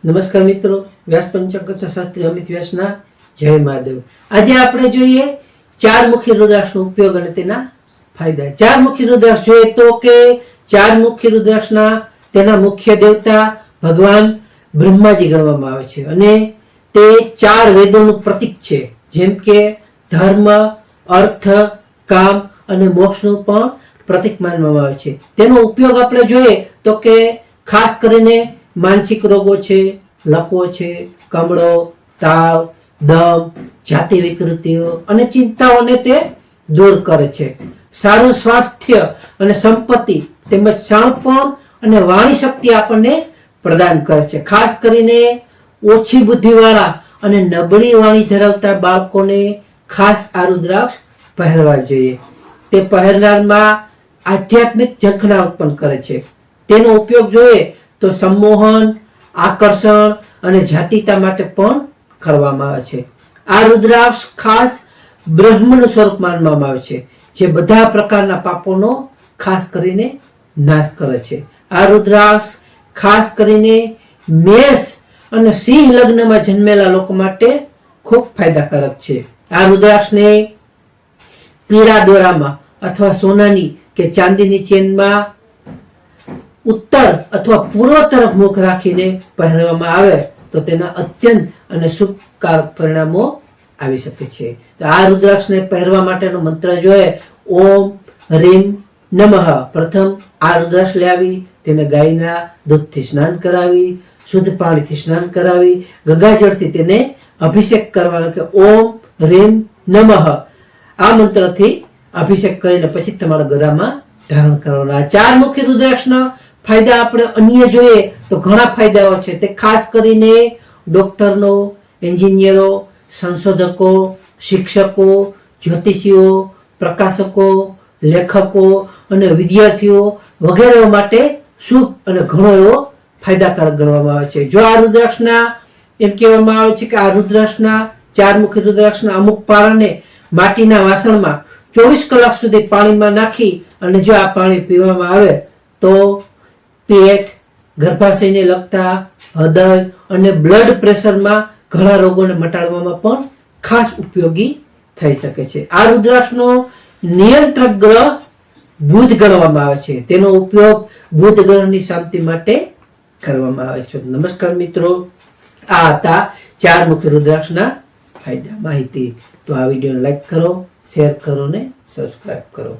નમસ્કાર મિત્રો, વ્યાસ પંચકથા શાસ્ત્રી અમિત વ્યાસના જય મહાદેવ। આજે આપણે જોઈએ ચારમુખી રુદ્રાક્ષનો ઉપયોગ અને તેના ફાયદા। ચારમુખી રુદ્રાક્ષ જોઈએ તો કે ચારમુખી રુદ્રાક્ષના તેના મુખ્ય દેવતા ભગવાન બ્રહ્માજી ગણવામાં આવે છે અને તે ચાર વેદોનું પ્રતીક છે, જેમ કે ધર્મ, અર્થ, કામ અને મોક્ષનું પણ પ્રતીક માનવામાં આવે છે। તેનો ઉપયોગ આપણે જોઈએ તો કે ખાસ કરીને માનસિક રોગો છે, લકવો છે, કમળો, તાવ, દમ, જાતિ વિકૃતિઓ અને ચિંતાઓને તે દૂર કરે છે। સારું સ્વાસ્થ્ય અને સંપત્તિ તેમજ શાણપણ અને વાણી શક્તિ આપણને પ્રદાન કરે છે। ખાસ કરીને ઓછી બુદ્ધિવાળા અને નબળી વાણી ધરાવતા બાળકોને ખાસ આ રુદ્રાક્ષ પહેરવા જોઈએ। તે પહેરનારમાં આધ્યાત્મિક ઝંખના ઉત્પન્ન કરે છે। તેનો ઉપયોગ જોઈએ તો સંમોહન, આકર્ષણ અને જાતિતા માટે પણ કરવામાં આવે છે। આ રુદ્રાક્ષ ખાસ બ્રહ્મનું સ્વરૂપ માનવામાં આવે છે, જે બધા પ્રકારના પાપોનો ખાસ કરીને નાશ કરે છે। આ રુદ્રાક્ષ ખાસ કરીને મેષ અને સિંહ લગ્નમાં જન્મેલા લોકો માટે ખૂબ ફાયદાકારક છે। આ રુદ્રાક્ષને પીળા દોરામાં અથવા સોનાની કે ચાંદીની ચેનમાં ઉત્તર અથવા પૂર્વ તરફ મુખ રાખીને પહેરવામાં આવે તો તેના અત્યંત અને શુભકારક પરિણામો આવી શકે છે। તો આ રુદ્રાક્ષને પહેરવા માટેનો મંત્ર જોઈએ ઓમ રીમ નમઃ। પ્રથમ આ રુદ્રાક્ષ લાવી તેને ગાયના દૂધથી સ્નાન કરાવી, શુદ્ધ પાણીથી સ્નાન કરાવી, ગંગાજળથી તેને અભિષેક કરવાનો કે ઓમ રીમ નમઃ આ મંત્રથી અભિષેક કરીને પછી તમારા ગળામાં ધારણ કરવાનો। આ ચારમુખી રુદ્રાક્ષના ફાયદા આપણે અન્ય જોઈએ તો ઘણા ફાયદાઓ છે। તે ખાસ કરીને ડોક્ટરનો, એન્જિનિયરો, સંશોધકો, શિક્ષકો, જ્યોતિષીઓ, પ્રકાશકો, લેખકો અને વિદ્યાર્થીઓ વગેરે માટે શુભ અને ઘણો એવો ફાયદાકારક ગણવામાં આવે છે। જો આ રુદ્રાક્ષના એમ કહેવામાં આવે છે કે આ રુદ્રાક્ષના ચારમુખી રુદ્રાક્ષના અમુક પારાને માટીના વાસણમાં 24 કલાક સુધી પાણીમાં નાખી અને જો આ પાણી પીવામાં આવે તો પેટ, ગર્ભાશયને લગતા, હૃદય અને બ્લડ પ્રેશરમાં ઘણા રોગોને મટાડવામાં પણ ખાસ ઉપયોગી થઈ શકે છે। આ રુદ્રાક્ષનો નિયંત્રક ગ્રહ બુધ ગણવામાં આવે છે। તેનો ઉપયોગ બુધ ગ્રહની શાંતિ માટે કરવામાં આવે છે। નમસ્કાર મિત્રો, આ હતા ચારમુખી રુદ્રાક્ષના ફાયદા માહિતી। તો આ વિડીયોને લાઈક કરો, શેર કરો ને સબસ્ક્રાઇબ કરો।